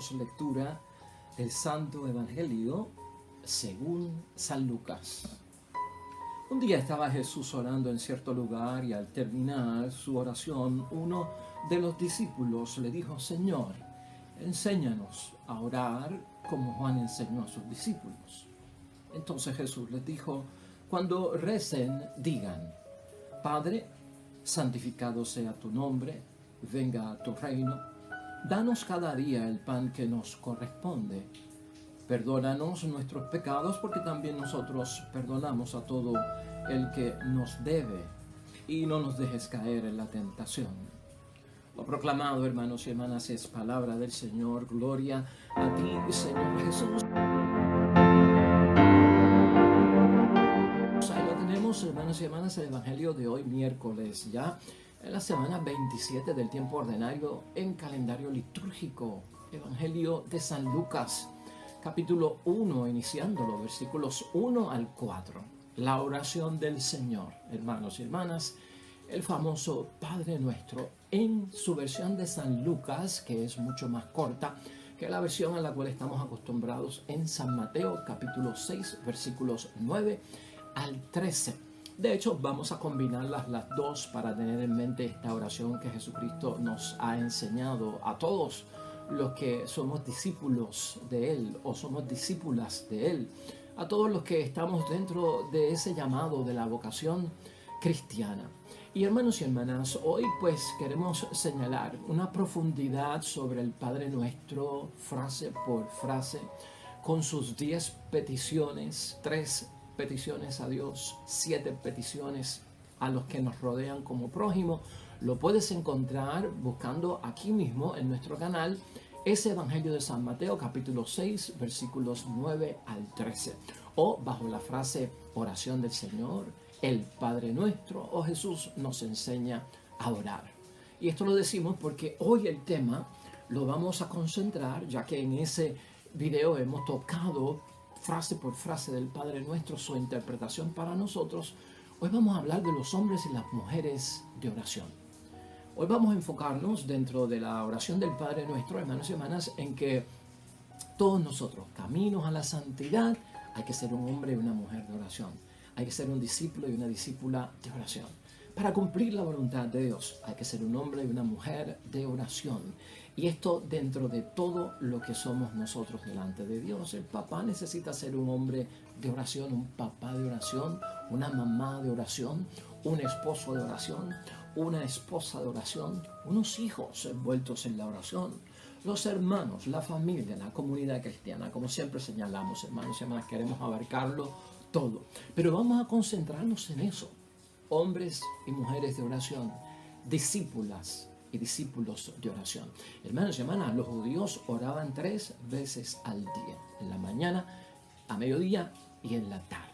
damos lectura del Santo Evangelio según San Lucas. Un día estaba Jesús orando en cierto lugar y al terminar su oración, uno de los discípulos le dijo: Señor, enséñanos a orar como Juan enseñó a sus discípulos. Entonces Jesús les dijo: cuando recen, digan: Padre, santificado sea tu nombre, venga a tu reino, danos cada día el pan que nos corresponde. Perdónanos nuestros pecados, porque también nosotros perdonamos a todo el que nos debe, y no nos dejes caer en la tentación. Lo proclamado, hermanos y hermanas, es palabra del Señor. Gloria a ti, Señor Jesús. Ahí lo tenemos, hermanos y hermanas, el Evangelio de hoy, miércoles, ya en la semana 27 del tiempo ordinario en calendario litúrgico. Evangelio de San Lucas, capítulo 1, iniciándolo, versículos 1 al 4. La oración del Señor, hermanos y hermanas, el famoso Padre Nuestro, en su versión de San Lucas, que es mucho más corta que la versión a la cual estamos acostumbrados en San Mateo, capítulo 6, versículos 9 al 13. De hecho, vamos a combinarlas las dos para tener en mente esta oración que Jesucristo nos ha enseñado a todos los que somos discípulos de Él o somos discípulas de Él, a todos los que estamos dentro de ese llamado de la vocación cristiana. Y hermanos y hermanas, hoy pues queremos señalar una profundidad sobre el Padre Nuestro, frase por frase, con sus 10 peticiones, 3 peticiones a Dios, 7 peticiones a los que nos rodean como prójimo. Lo puedes encontrar buscando aquí mismo en nuestro canal ese Evangelio de San Mateo, capítulo 6, versículos 9 al 13, o bajo la frase oración del Señor, el Padre Nuestro, o Jesús nos enseña a orar. Y esto lo decimos porque hoy el tema lo vamos a concentrar, ya que en ese video hemos tocado frase por frase del Padre Nuestro, su interpretación para nosotros. Hoy vamos a hablar de los hombres y las mujeres de oración. Hoy vamos a enfocarnos dentro de la oración del Padre Nuestro, hermanos y hermanas, en que todos nosotros, caminos a la santidad, hay que ser un hombre y una mujer de oración. Hay que ser un discípulo y una discípula de oración. Para cumplir la voluntad de Dios, hay que ser un hombre y una mujer de oración. Y esto dentro de todo lo que somos nosotros delante de Dios. El papá necesita ser un hombre de oración, un papá de oración, una mamá de oración, un esposo de oración, una esposa de oración, unos hijos envueltos en la oración, los hermanos, la familia, la comunidad cristiana. Como siempre señalamos, hermanos y hermanas, queremos abarcarlo todo. Pero vamos a concentrarnos en eso. Hombres y mujeres de oración, discípulas y discípulos de oración. Hermanos y hermanas, los judíos oraban 3 veces al día, en la mañana, a mediodía y en la tarde.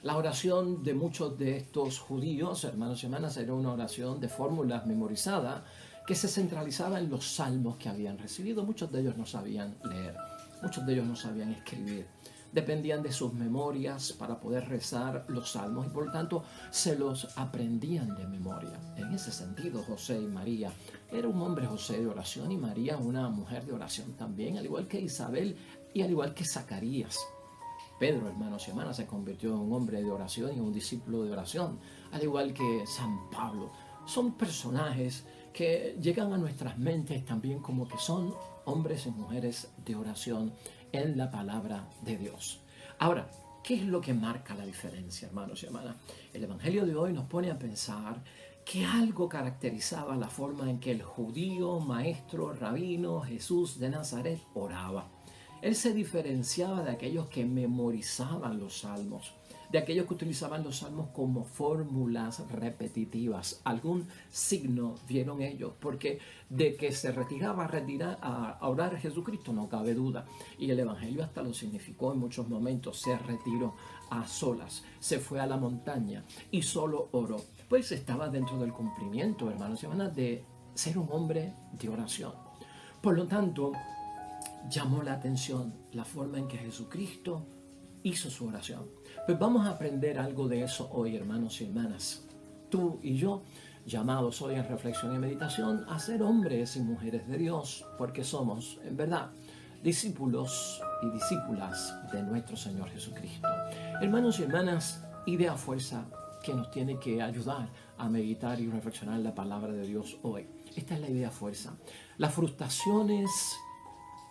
La oración de muchos de estos judíos, hermanos y hermanas, era una oración de fórmulas memorizada que se centralizaba en los salmos que habían recibido. Muchos de ellos no sabían leer, muchos de ellos no sabían escribir. Dependían de sus memorias para poder rezar los salmos y por lo tanto se los aprendían de memoria. En ese sentido, José y María, era un hombre José de oración y María una mujer de oración también, al igual que Isabel y al igual que Zacarías. Pedro, hermanos y hermanas, se convirtió en un hombre de oración y un discípulo de oración, al igual que San Pablo. Son personajes que llegan a nuestras mentes también como que son hombres y mujeres de oración en la palabra de Dios. Ahora, ¿qué es lo que marca la diferencia, hermanos y hermanas? El Evangelio de hoy nos pone a pensar que algo caracterizaba la forma en que el judío, maestro, rabino, Jesús de Nazaret oraba. Él se diferenciaba de aquellos que memorizaban los salmos, de aquellos que utilizaban los salmos como fórmulas repetitivas. Algún signo vieron ellos, porque de que se retiraba a orar a Jesucristo no cabe duda. Y el Evangelio hasta lo significó en muchos momentos. Se retiró a solas, se fue a la montaña y solo oró. Pues estaba dentro del cumplimiento, hermanos y hermanas, de ser un hombre de oración. Por lo tanto, llamó la atención la forma en que Jesucristo hizo su oración. Pues vamos a aprender algo de eso hoy, hermanos y hermanas. Tú y yo llamados hoy en reflexión y meditación a ser hombres y mujeres de Dios, porque somos, en verdad, discípulos y discípulas de nuestro Señor Jesucristo. Hermanos y hermanas, idea fuerza que nos tiene que ayudar a meditar y reflexionar la palabra de Dios hoy. Esta es la idea fuerza. Las frustraciones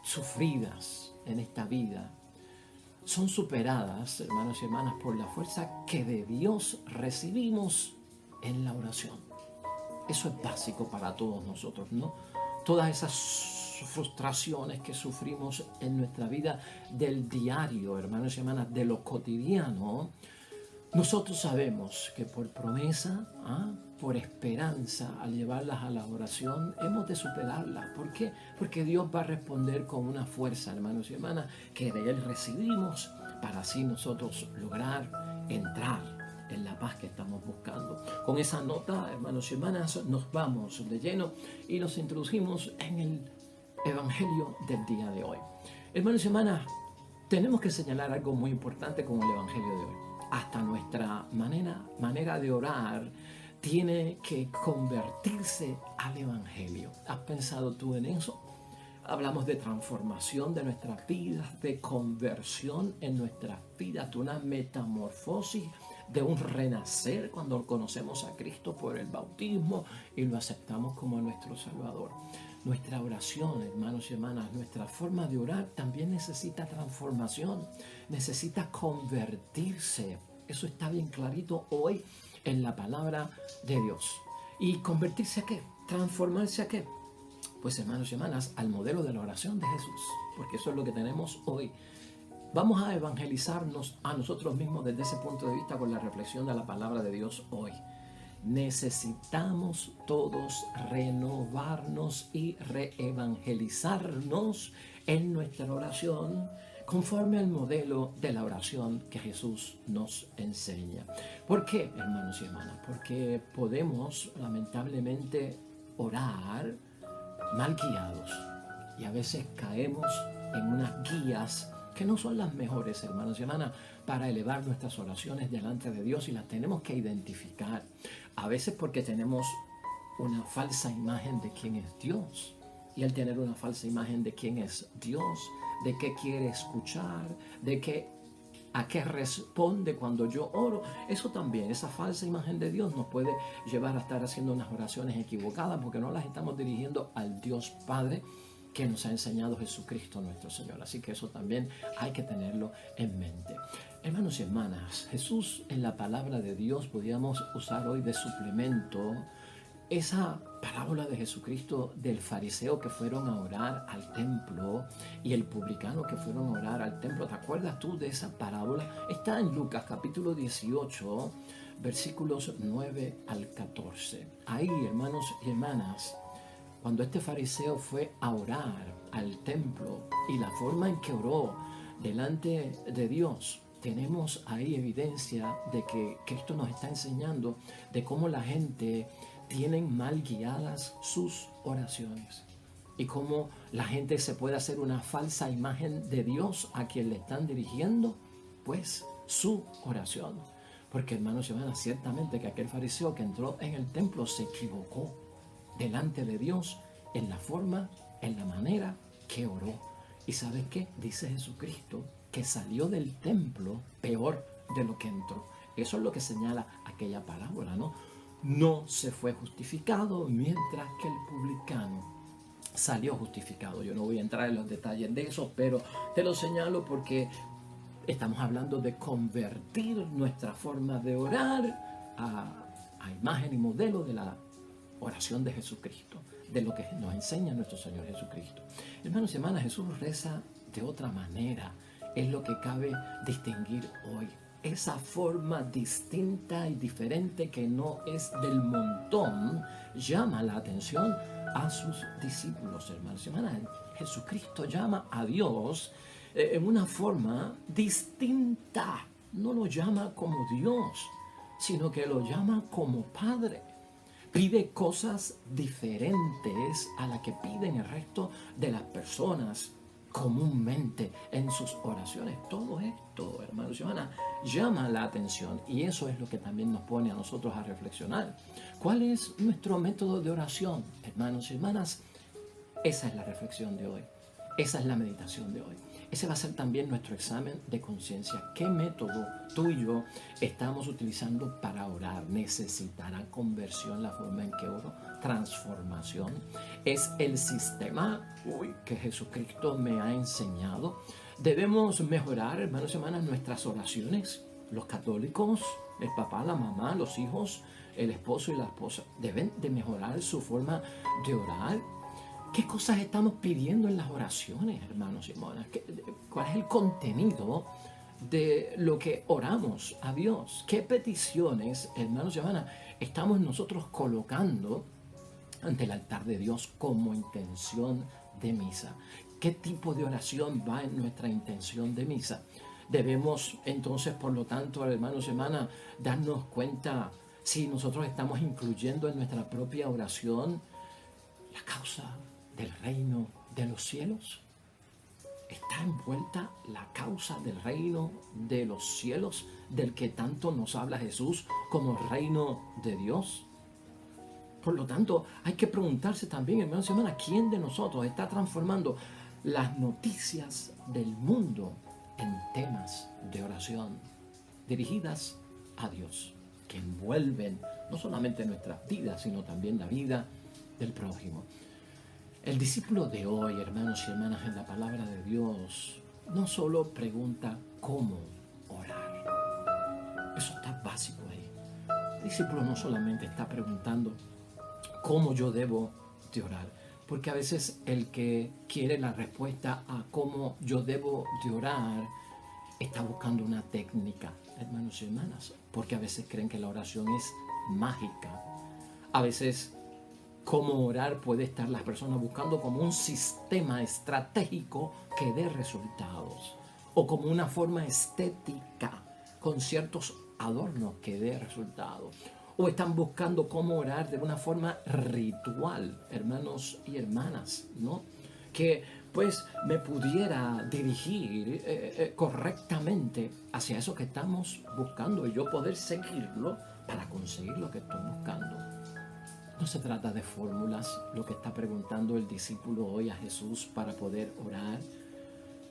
sufridas en esta vida son superadas, hermanos y hermanas, por la fuerza que de Dios recibimos en la oración. Eso es básico para todos nosotros, ¿no? Todas esas frustraciones que sufrimos en nuestra vida del diario, hermanos y hermanas, de lo cotidiano, nosotros sabemos que por promesa, por esperanza, al llevarlas a la oración, hemos de superarlas. ¿Por qué? Porque Dios va a responder con una fuerza, hermanos y hermanas, que de Él recibimos para así nosotros lograr entrar en la paz que estamos buscando. Con esa nota, hermanos y hermanas, nos vamos de lleno y nos introducimos en el Evangelio del día de hoy. Hermanos y hermanas, tenemos que señalar algo muy importante con el Evangelio de hoy. Hasta nuestra manera de orar tiene que convertirse al Evangelio. ¿Has pensado tú en eso? Hablamos de transformación de nuestras vidas, de conversión en nuestras vidas, de una metamorfosis, de un renacer cuando conocemos a Cristo por el bautismo y lo aceptamos como nuestro Salvador. Nuestra oración, hermanos y hermanas, nuestra forma de orar también necesita transformación, necesita convertirse. Eso está bien clarito hoy en la palabra de Dios. ¿Y convertirse a qué? ¿Transformarse a qué? Pues, hermanos y hermanas, al modelo de la oración de Jesús, porque eso es lo que tenemos hoy. Vamos a evangelizarnos a nosotros mismos desde ese punto de vista con la reflexión de la palabra de Dios hoy. Necesitamos todos renovarnos y reevangelizarnos en nuestra oración conforme al modelo de la oración que Jesús nos enseña. ¿Por qué, hermanos y hermanas? Porque podemos lamentablemente orar mal guiados y a veces caemos en unas guías que no son las mejores, hermanos y hermanas, para elevar nuestras oraciones delante de Dios, y las tenemos que identificar. A veces porque tenemos una falsa imagen de quién es Dios, y al tener una falsa imagen de quién es Dios, de qué quiere escuchar, a qué responde cuando yo oro, eso también, esa falsa imagen de Dios nos puede llevar a estar haciendo unas oraciones equivocadas porque no las estamos dirigiendo al Dios Padre que nos ha enseñado Jesucristo nuestro Señor. Así que eso también hay que tenerlo en mente. Hermanos y hermanas, Jesús en la palabra de Dios podríamos usar hoy de suplemento esa parábola de Jesucristo del fariseo que fueron a orar al templo y el publicano que fueron a orar al templo. ¿Te acuerdas tú de esa parábola? Está en Lucas capítulo 18, versículos 9 al 14. Ahí, hermanos y hermanas, cuando este fariseo fue a orar al templo y la forma en que oró delante de Dios, tenemos ahí evidencia de que Cristo nos está enseñando de cómo la gente tienen mal guiadas sus oraciones y cómo la gente se puede hacer una falsa imagen de Dios a quien le están dirigiendo pues su oración. Porque, hermanos y hermanas, ciertamente que aquel fariseo que entró en el templo se equivocó delante de Dios en la forma, en la manera que oró. ¿Y sabes qué? Dice Jesucristo que salió del templo peor de lo que entró. Eso es lo que señala aquella parábola, ¿no? No se fue justificado, mientras que el publicano salió justificado. Yo no voy a entrar en los detalles de eso, pero te lo señalo porque estamos hablando de convertir nuestra forma de orar a imagen y modelo de la oración de Jesucristo, de lo que nos enseña nuestro Señor Jesucristo. Hermanos y hermanas, Jesús reza de otra manera. Es lo que cabe distinguir hoy. Esa forma distinta y diferente que no es del montón llama la atención a sus discípulos, hermanos y hermanas. Jesucristo llama a Dios en una forma distinta. No lo llama como Dios, sino que lo llama como Padre. Pide cosas diferentes a las que piden el resto de las personas comúnmente en sus oraciones. Todo esto, hermanos y hermanas, llama la atención y eso es lo que también nos pone a nosotros a reflexionar. ¿Cuál es nuestro método de oración, hermanos y hermanas? Esa es la reflexión de hoy. Esa es la meditación de hoy. Ese va a ser también nuestro examen de conciencia. ¿Qué método tú y yo estamos utilizando para orar? ¿Necesitará conversión la forma en que oro? ¿Transformación? ¿Es el sistema que Jesucristo me ha enseñado? ¿Debemos mejorar, hermanos y hermanas, nuestras oraciones? Los católicos, el papá, la mamá, los hijos, el esposo y la esposa, deben de mejorar su forma de orar. ¿Qué cosas estamos pidiendo en las oraciones, hermanos y hermanas? ¿Cuál es el contenido de lo que oramos a Dios? ¿Qué peticiones, hermanos y hermanas, estamos nosotros colocando ante el altar de Dios como intención de misa? ¿Qué tipo de oración va en nuestra intención de misa? Debemos entonces, por lo tanto, hermanos y hermanas, darnos cuenta si nosotros estamos incluyendo en nuestra propia oración la causa del reino de los cielos. ¿Está envuelta la causa del reino de los cielos, del que tanto nos habla Jesús como reino de Dios? Por lo tanto, hay que preguntarse también, hermanos y hermanas, ¿quién de nosotros está transformando las noticias del mundo en temas de oración dirigidas a Dios, que envuelven no solamente nuestras vidas, sino también la vida del prójimo? El discípulo de hoy, hermanos y hermanas, en la palabra de Dios, no solo pregunta cómo orar. Eso está básico ahí. El discípulo no solamente está preguntando cómo yo debo de orar, porque a veces el que quiere la respuesta a cómo yo debo de orar está buscando una técnica, hermanos y hermanas, porque a veces creen que la oración es mágica. A veces cómo orar puede estar las personas buscando como un sistema estratégico que dé resultados, o como una forma estética con ciertos adornos que dé resultados, o están buscando cómo orar de una forma ritual, hermanos y hermanas, ¿no? Que pues me pudiera dirigir correctamente hacia eso que estamos buscando y yo poder seguirlo para conseguir lo que estoy buscando. No se trata de fórmulas, lo que está preguntando el discípulo hoy a Jesús para poder orar.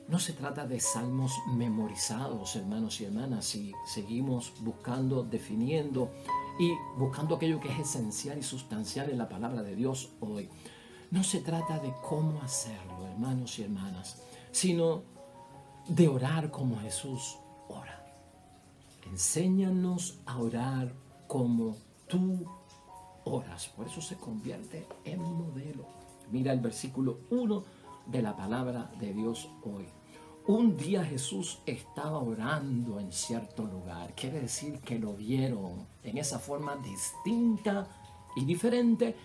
No se trata de salmos memorizados, hermanos y hermanas, si seguimos buscando, definiendo y buscando aquello que es esencial y sustancial en la palabra de Dios hoy. No se trata de cómo hacerlo, hermanos y hermanas, sino de orar como Jesús ora. Enséñanos a orar como tú oras. Por eso se convierte en modelo. Mira el versículo 1 de la palabra de Dios hoy. Un día Jesús estaba orando en cierto lugar. Quiere decir que lo vieron en esa forma distinta y diferente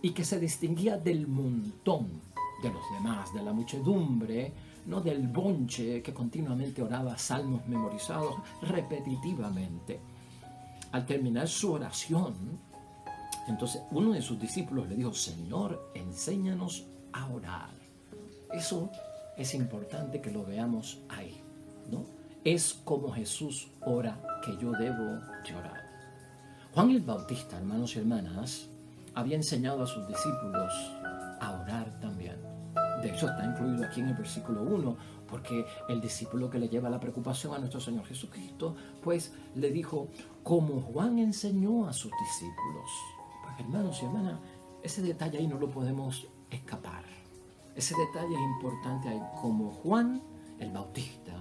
y que se distinguía del montón de los demás, de la muchedumbre, no del bonche que continuamente oraba salmos memorizados repetitivamente. Al terminar su oración, entonces uno de sus discípulos le dijo: Señor, enséñanos a orar. Eso es importante que lo veamos ahí, ¿no? Es como Jesús ora que yo debo de orar. Juan el Bautista, hermanos y hermanas, había enseñado a sus discípulos a orar también. De hecho, está incluido aquí en el versículo 1, porque el discípulo que le lleva la preocupación a nuestro Señor Jesucristo, pues le dijo, como Juan enseñó a sus discípulos. Pues, hermanos y hermanas, ese detalle ahí no lo podemos escapar. Ese detalle es importante ahí, como Juan el Bautista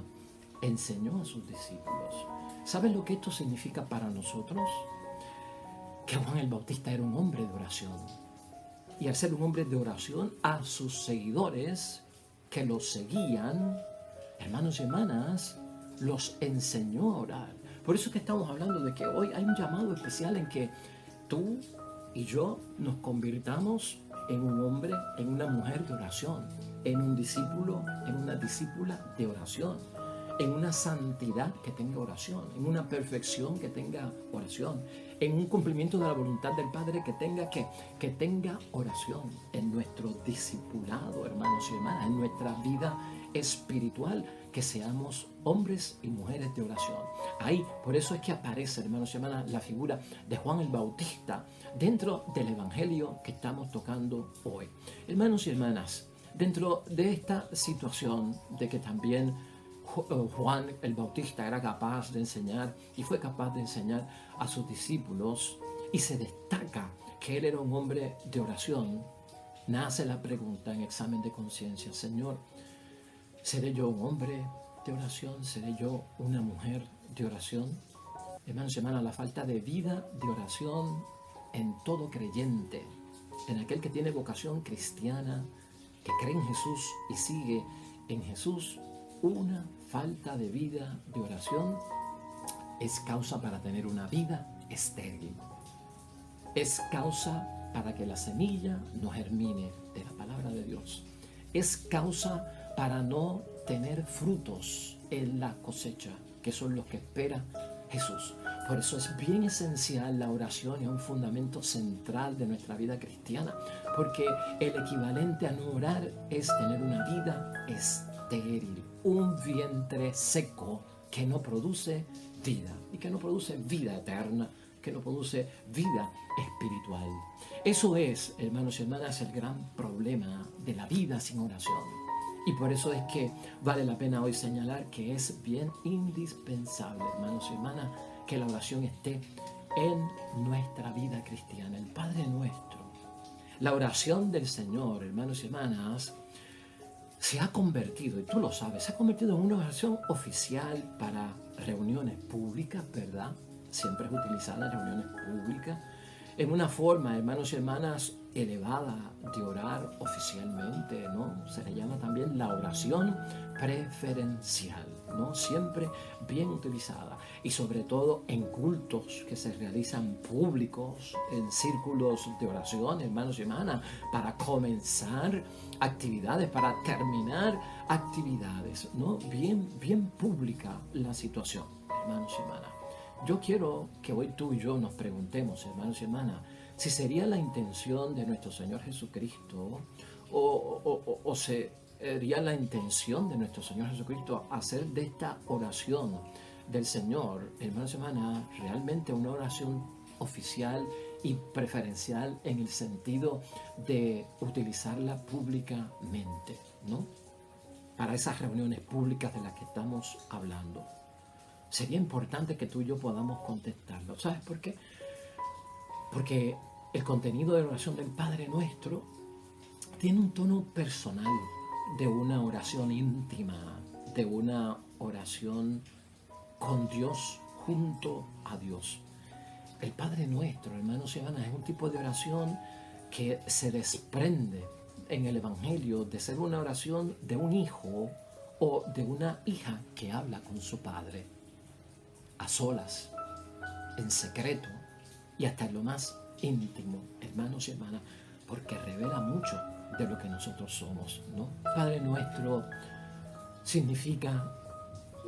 enseñó a sus discípulos. ¿Saben lo que esto significa para nosotros? Que Juan el Bautista era un hombre de oración. Y al ser un hombre de oración, a sus seguidores que lo seguían, hermanos y hermanas, los enseñó a orar. Por eso es que estamos hablando de que hoy hay un llamado especial en que tú y yo nos convirtamos en un hombre, en una mujer de oración, en un discípulo, en una discípula de oración, en una santidad que tenga oración, en una perfección que tenga oración, en un cumplimiento de la voluntad del Padre que tenga oración en nuestro discipulado, hermanos y hermanas, en nuestra vida espiritual, que seamos hombres y mujeres de oración. Ahí, por eso es que aparece, hermanos y hermanas, la figura de Juan el Bautista dentro del Evangelio que estamos tocando hoy. Hermanos y hermanas, dentro de esta situación de que también Juan el Bautista era capaz de enseñar y fue capaz de enseñar a sus discípulos y se destaca que él era un hombre de oración, nace la pregunta en examen de conciencia: Señor, ¿seré yo un hombre de oración? ¿Seré yo una mujer de oración? Hermanos y hermanas, la falta de vida de oración en todo creyente, en aquel que tiene vocación cristiana, que cree en Jesús y sigue en Jesús, una falta de vida de oración es causa para tener una vida estéril. Es causa para que la semilla no germine de la palabra de Dios. Es causa para no tener frutos en la cosecha, que son los que espera Jesús. Por eso es bien esencial la oración y un fundamento central de nuestra vida cristiana, porque el equivalente a no orar es tener una vida estéril, un vientre seco que no produce vida y que no produce vida eterna, que no produce vida espiritual. Eso es, hermanos y hermanas, el gran problema de la vida sin oración. Y por eso es que vale la pena hoy señalar que es bien indispensable, hermanos y hermanas, que la oración esté en nuestra vida cristiana. El Padre Nuestro, la oración del Señor, hermanos y hermanas, se ha convertido, y tú lo sabes, se ha convertido en una oración oficial para reuniones públicas, ¿verdad? Siempre es utilizada en reuniones públicas, en una forma, hermanos y hermanas, elevada de orar oficialmente, ¿no? Se le llama también la oración preferencial, ¿no? Siempre bien utilizada, y sobre todo en cultos que se realizan públicos, en círculos de oración, hermanos y hermanas, para comenzar actividades, para terminar actividades, ¿no? Bien pública la situación, hermanos y hermanas. Yo quiero que hoy tú y yo nos preguntemos, hermanos y hermanas, si sería la intención de nuestro Señor Jesucristo o sería la intención de nuestro Señor Jesucristo hacer de esta oración del Señor, hermanos y hermanas, realmente una oración oficial y preferencial en el sentido de utilizarla públicamente, ¿no? Para esas reuniones públicas de las que estamos hablando. Sería importante que tú y yo podamos contestarlo. ¿Sabes por qué? Porque el contenido de la oración del Padre Nuestro tiene un tono personal, de una oración íntima, de una oración con Dios, junto a Dios. El Padre Nuestro, hermanos y hermanas, es un tipo de oración que se desprende en el Evangelio de ser una oración de un hijo o de una hija que habla con su padre, a solas, en secreto y hasta en lo más íntimo, hermanos y hermanas, porque revela mucho de lo que nosotros somos, ¿no? Padre Nuestro significa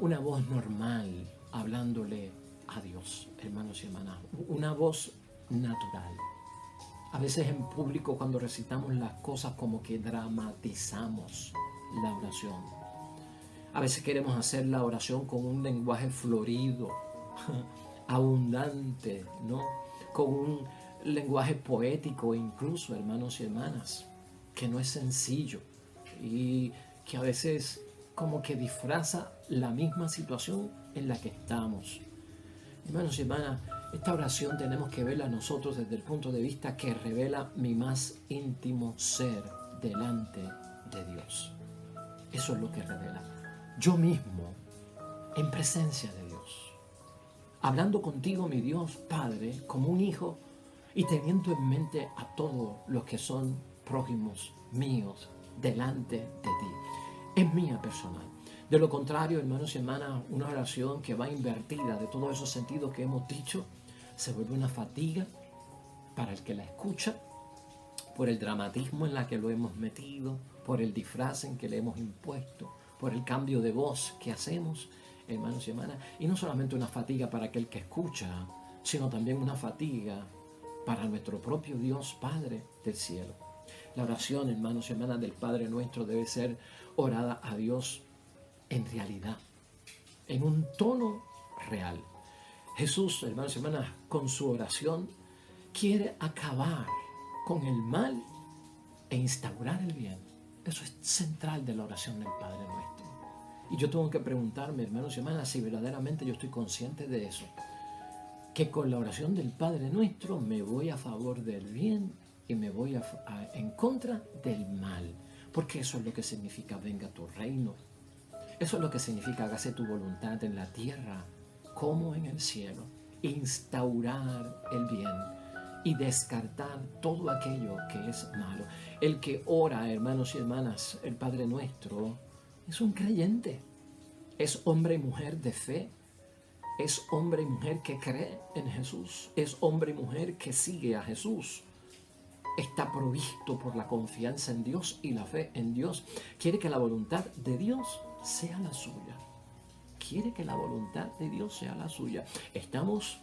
una voz normal hablándole a Dios, hermanos y hermanas, una voz natural. A veces en público, cuando recitamos las cosas, como que dramatizamos la oración. A veces queremos hacer la oración con un lenguaje florido, abundante, ¿no? Con un lenguaje poético incluso, hermanos y hermanas, que no es sencillo y que a veces como que disfraza la misma situación en la que estamos. Hermanos y hermanas, esta oración tenemos que verla nosotros desde el punto de vista que revela mi más íntimo ser delante de Dios. Eso es lo que revela. Yo mismo, en presencia de Dios, hablando contigo, mi Dios Padre, como un hijo, y teniendo en mente a todos los que son prójimos míos delante de ti. Es mía personal. De lo contrario, hermanos y hermanas, una oración que va invertida de todos esos sentidos que hemos dicho, se vuelve una fatiga para el que la escucha, por el dramatismo en la que lo hemos metido, por el disfraz en que le hemos impuesto, por el cambio de voz que hacemos, hermanos y hermanas, y no solamente una fatiga para aquel que escucha, sino también una fatiga para nuestro propio Dios Padre del cielo. La oración, hermanos y hermanas, del Padre nuestro debe ser orada a Dios en realidad, en un tono real. Jesús, hermanos y hermanas, con su oración quiere acabar con el mal e instaurar el bien. Eso es central de la oración del Padre nuestro. Y yo tengo que preguntarme, hermanos y hermanas, si verdaderamente yo estoy consciente de eso. Que con la oración del Padre nuestro me voy a favor del bien y me voy en contra del mal. Porque eso es lo que significa venga tu reino. Eso es lo que significa hágase tu voluntad en la tierra como en el cielo. Instaurar el bien y descartar todo aquello que es malo. El que ora, hermanos y hermanas, el Padre nuestro, es un creyente. Es hombre y mujer de fe. Es hombre y mujer que cree en Jesús. Es hombre y mujer que sigue a Jesús. Está provisto por la confianza en Dios y la fe en Dios. Quiere que la voluntad de Dios sea la suya. Quiere que la voluntad de Dios sea la suya. Estamos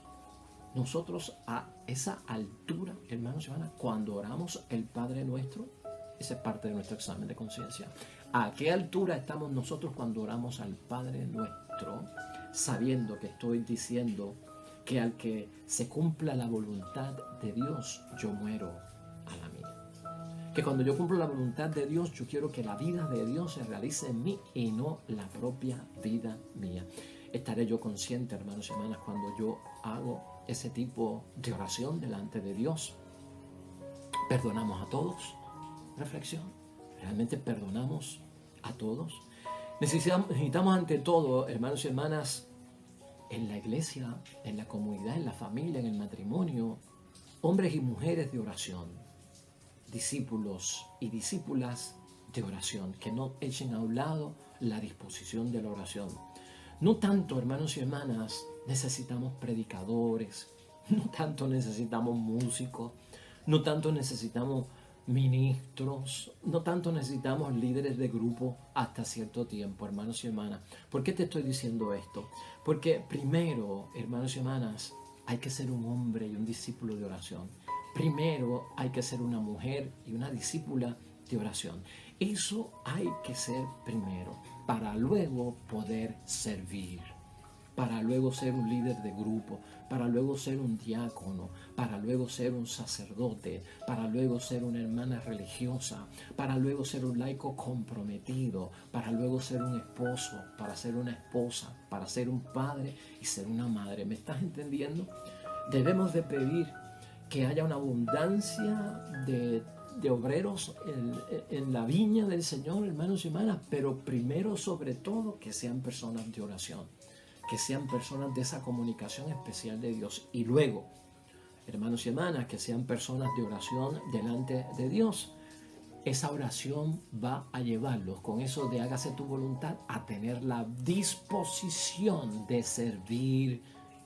nosotros a esa altura, hermanos y hermanas, cuando oramos el Padre Nuestro. Esa es parte de nuestro examen de conciencia. ¿A qué altura estamos nosotros cuando oramos al Padre Nuestro? Sabiendo que estoy diciendo que al que se cumpla la voluntad de Dios, yo muero a la mía. Que cuando yo cumplo la voluntad de Dios, yo quiero que la vida de Dios se realice en mí y no la propia vida mía. Estaré yo consciente, hermanos y hermanas, cuando yo hago ese tipo de oración delante de Dios. ¿Perdonamos a todos? Reflexión. ¿Realmente perdonamos a todos? Necesitamos ante todo, hermanos y hermanas, en la iglesia, en la comunidad, en la familia, en el matrimonio, hombres y mujeres de oración, discípulos y discípulas de oración, que no echen a un lado la disposición de la oración. No tanto, hermanos y hermanas, necesitamos predicadores, no tanto necesitamos músicos, no tanto necesitamos ministros, no tanto necesitamos líderes de grupo hasta cierto tiempo, hermanos y hermanas. ¿Por qué te estoy diciendo esto? Porque primero, hermanos y hermanas, hay que ser un hombre y un discípulo de oración. Primero hay que ser una mujer y una discípula de oración. Eso hay que ser primero, para luego poder servir, para luego ser un líder de grupo, para luego ser un diácono, para luego ser un sacerdote, para luego ser una hermana religiosa, para luego ser un laico comprometido, para luego ser un esposo, para ser una esposa, para ser un padre y ser una madre. ¿Me estás entendiendo? Debemos de pedir que haya una abundancia de obreros en la viña del Señor, hermanos y hermanas, pero primero, sobre todo, que sean personas de oración, que sean personas de esa comunicación especial de Dios. Y luego, hermanos y hermanas, que sean personas de oración delante de Dios. Esa oración va a llevarlos, con eso de hágase tu voluntad, a tener la disposición de servir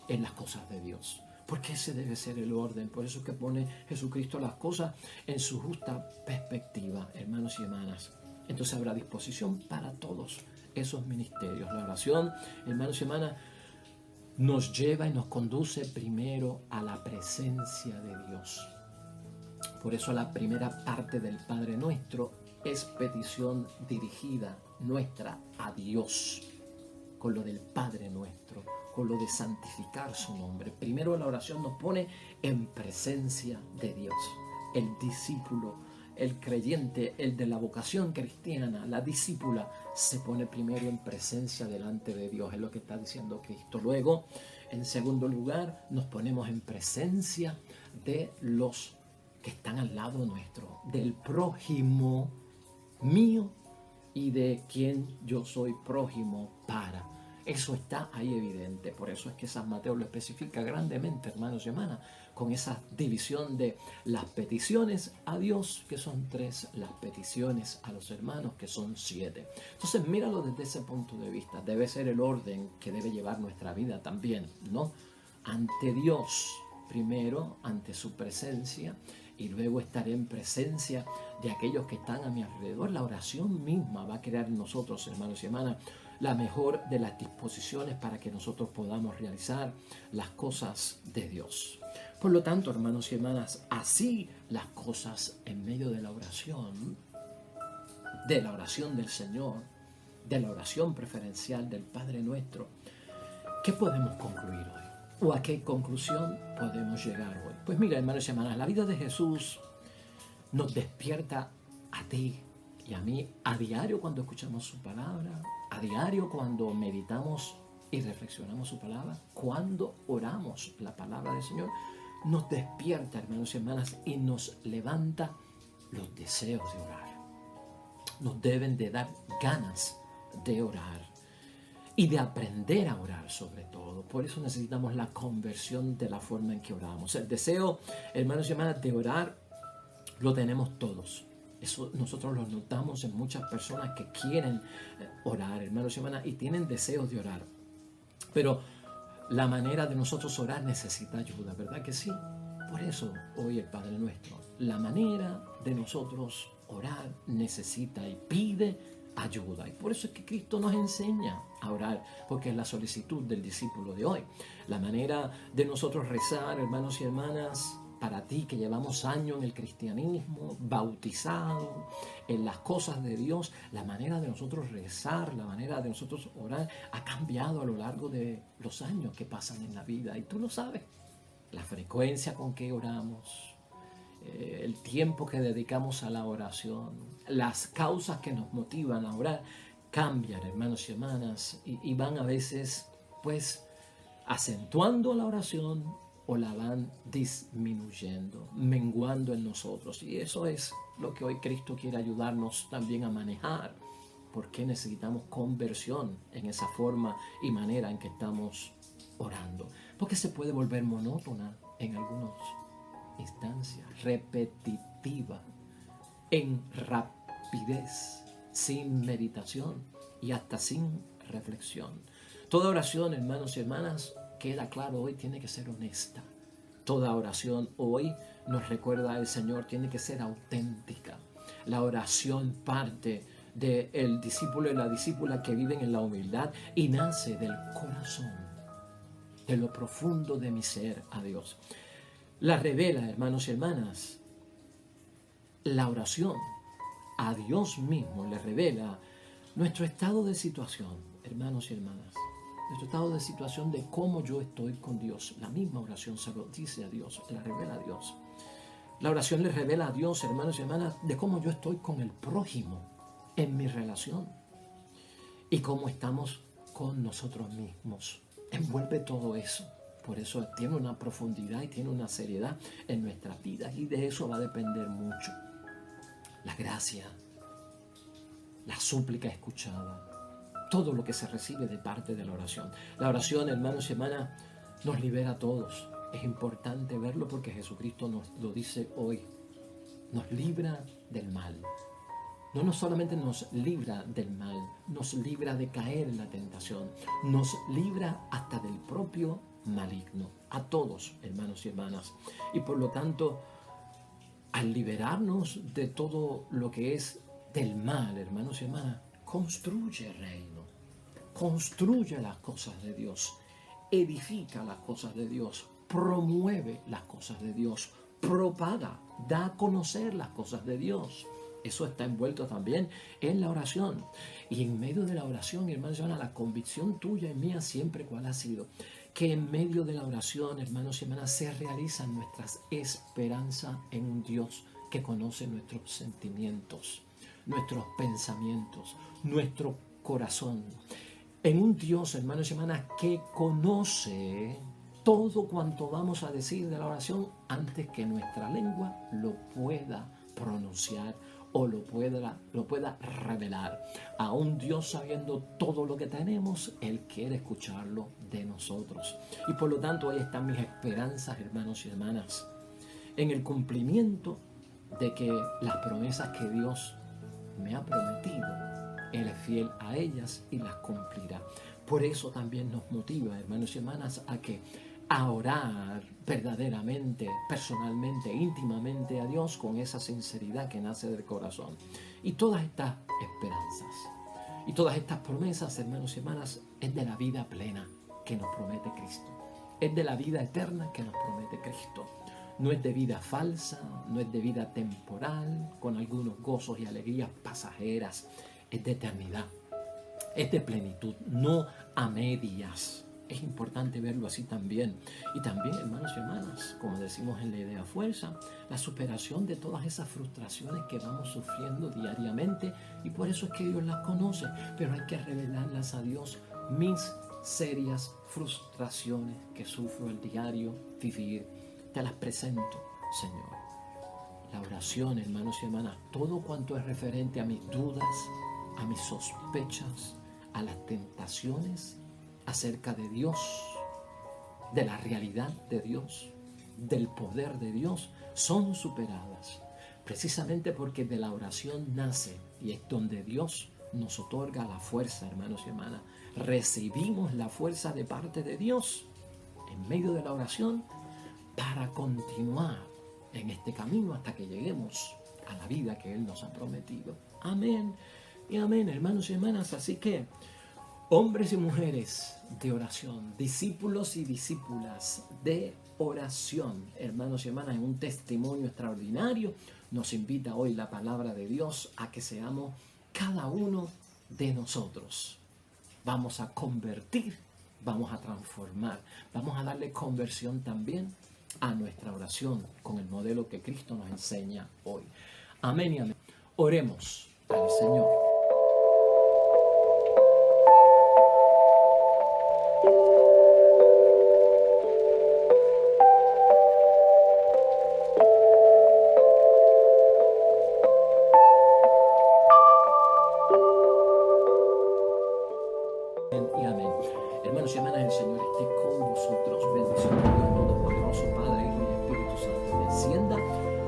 en las cosas de Dios. Porque ese debe ser el orden. Por eso es que pone Jesucristo las cosas en su justa perspectiva, hermanos y hermanas. Entonces habrá disposición para todos esos ministerios. La oración, hermanos y hermanas, nos lleva y nos conduce primero a la presencia de Dios. Por eso la primera parte del Padre Nuestro es petición dirigida nuestra a Dios, con lo del Padre Nuestro, con lo de santificar su nombre. Primero la oración nos pone en presencia de Dios. El discípulo, el creyente, el de la vocación cristiana, la discípula, se pone primero en presencia delante de Dios. Es lo que está diciendo Cristo. Luego, en segundo lugar, nos ponemos en presencia de los que están al lado nuestro, del prójimo mío y de quien yo soy prójimo para. Eso está ahí evidente. Por eso es que San Mateo lo especifica grandemente, hermanos y hermanas, con esa división de las peticiones a Dios, que son 3, las peticiones a los hermanos, que son 7. Entonces, míralo desde ese punto de vista. Debe ser el orden que debe llevar nuestra vida también, ¿no? Ante Dios, primero, ante su presencia, y luego estaré en presencia de aquellos que están a mi alrededor. La oración misma va a crear en nosotros, hermanos y hermanas, la mejor de las disposiciones para que nosotros podamos realizar las cosas de Dios. Por lo tanto, hermanos y hermanas, así las cosas en medio de la oración del Señor, de la oración preferencial del Padre Nuestro, ¿qué podemos concluir hoy? ¿O a qué conclusión podemos llegar hoy? Pues mira, hermanos y hermanas, la vida de Jesús nos despierta a ti y a mí a diario cuando escuchamos su palabra, a diario cuando meditamos y reflexionamos su palabra, cuando oramos la palabra del Señor, nos despierta, hermanos y hermanas, y nos levanta los deseos de orar. Nos deben de dar ganas de orar y de aprender a orar sobre todo. Por eso necesitamos la conversión de la forma en que oramos. El deseo, hermanos y hermanas, de orar lo tenemos todos. Eso nosotros lo notamos en muchas personas que quieren orar, hermanos y hermanas, y tienen deseos de orar. Pero la manera de nosotros orar necesita ayuda, ¿verdad que sí? Por eso hoy el Padre Nuestro, la manera de nosotros orar necesita y pide ayuda. Y por eso es que Cristo nos enseña a orar, porque es la solicitud del discípulo de hoy. La manera de nosotros rezar, hermanos y hermanas, para ti que llevamos años en el cristianismo, bautizado en las cosas de Dios, la manera de nosotros rezar, la manera de nosotros orar ha cambiado a lo largo de los años que pasan en la vida. Y tú lo sabes, la frecuencia con que oramos, el tiempo que dedicamos a la oración, las causas que nos motivan a orar, cambian, hermanos y hermanas, y van a veces, pues, acentuando la oración o la van disminuyendo, menguando en nosotros. Y eso es lo que hoy Cristo quiere ayudarnos también a manejar, porque necesitamos conversión en esa forma y manera en que estamos orando. Porque se puede volver monótona en algunas instancias, repetitiva, en rapidez, sin meditación y hasta sin reflexión. Toda oración, hermanos y hermanas, queda claro hoy, tiene que ser honesta. Toda oración hoy, nos recuerda el Señor, tiene que ser auténtica. La oración parte del discípulo y la discípula que viven en la humildad y nace del corazón, de lo profundo de mi ser a Dios. La revela, hermanos y hermanas, la oración a Dios mismo le revela nuestro estado de situación, hermanos y hermanas. Nuestro estado de situación de cómo yo estoy con Dios. La misma oración se lo dice a Dios, la revela a Dios. La oración le revela a Dios, hermanos y hermanas, de cómo yo estoy con el prójimo en mi relación y cómo estamos con nosotros mismos. Envuelve todo eso. Por eso tiene una profundidad y tiene una seriedad en nuestras vidas, y de eso va a depender mucho la gracia, la súplica escuchada, todo lo que se recibe de parte de la oración. La oración, hermanos y hermanas, nos libera a todos. Es importante verlo porque Jesucristo nos lo dice hoy. Nos libra del mal. No solamente nos libra del mal, nos libra de caer en la tentación. Nos libra hasta del propio maligno. A todos, hermanos y hermanas. Y por lo tanto, al liberarnos de todo lo que es del mal, hermanos y hermanas, construye reino, construye las cosas de Dios, edifica las cosas de Dios, promueve las cosas de Dios, propaga, da a conocer las cosas de Dios. Eso está envuelto también en la oración. Y en medio de la oración, hermanos y hermanas, la convicción tuya y mía siempre, ¿cuál ha sido? Que en medio de la oración, hermanos y hermanas, se realizan nuestras esperanzas en un Dios que conoce nuestros sentimientos, nuestros pensamientos, nuestro corazón. En un Dios, hermanos y hermanas, que conoce todo cuanto vamos a decir de la oración antes que nuestra lengua lo pueda pronunciar o lo pueda revelar. A un Dios sabiendo todo lo que tenemos, Él quiere escucharlo de nosotros. Y por lo tanto, ahí están mis esperanzas, hermanos y hermanas, en el cumplimiento de que las promesas que Dios me ha prometido, Él es fiel a ellas y las cumplirá. Por eso también nos motiva, hermanos y hermanas, a orar verdaderamente, personalmente, íntimamente a Dios con esa sinceridad que nace del corazón. Y todas estas esperanzas Y todas estas promesas, hermanos y hermanas, es de la vida plena que nos promete Cristo. Es de la vida eterna que nos promete Cristo. No es de vida falsa, no es de vida temporal, con algunos gozos y alegrías pasajeras. Es de eternidad, es de plenitud, no a medias. Es importante verlo así también. Y también, hermanos y hermanas, como decimos en la idea fuerza, la superación de todas esas frustraciones que vamos sufriendo diariamente, y por eso es que Dios las conoce, pero hay que revelarlas a Dios. Mis serias frustraciones que sufro el diario vivir, te las presento, Señor. La oración, hermanos y hermanas, todo cuanto es referente a mis dudas, a mis sospechas, a las tentaciones acerca de Dios, de la realidad de Dios, del poder de Dios, son superadas. Precisamente porque de la oración nace, y es donde Dios nos otorga la fuerza, hermanos y hermanas. Recibimos la fuerza de parte de Dios en medio de la oración para continuar en este camino hasta que lleguemos a la vida que Él nos ha prometido. Amén y amén, hermanos y hermanas. Así que, hombres y mujeres de oración, discípulos y discípulas de oración, hermanos y hermanas, en un testimonio extraordinario, nos invita hoy la palabra de Dios a que seamos cada uno de nosotros. Vamos a convertir, vamos a transformar, vamos a darle conversión también a nuestra oración con el modelo que Cristo nos enseña hoy. Amén y amén. Oremos al Señor. Y amén. Hermanos y hermanas, el Señor esté con vosotros. Bendición de Dios Todopoderoso, Padre, Hijo y Espíritu Santo, descienda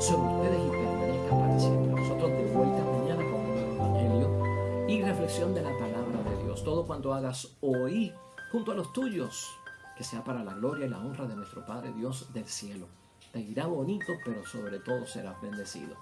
sobre ustedes y permanezca para siempre. Nosotros de vuelta mañana con un nuevo evangelio y reflexión de la palabra de Dios. Todo cuanto hagas hoy junto a los tuyos, que sea para la gloria y la honra de nuestro Padre Dios del cielo. Te irá bonito, pero sobre todo serás bendecido.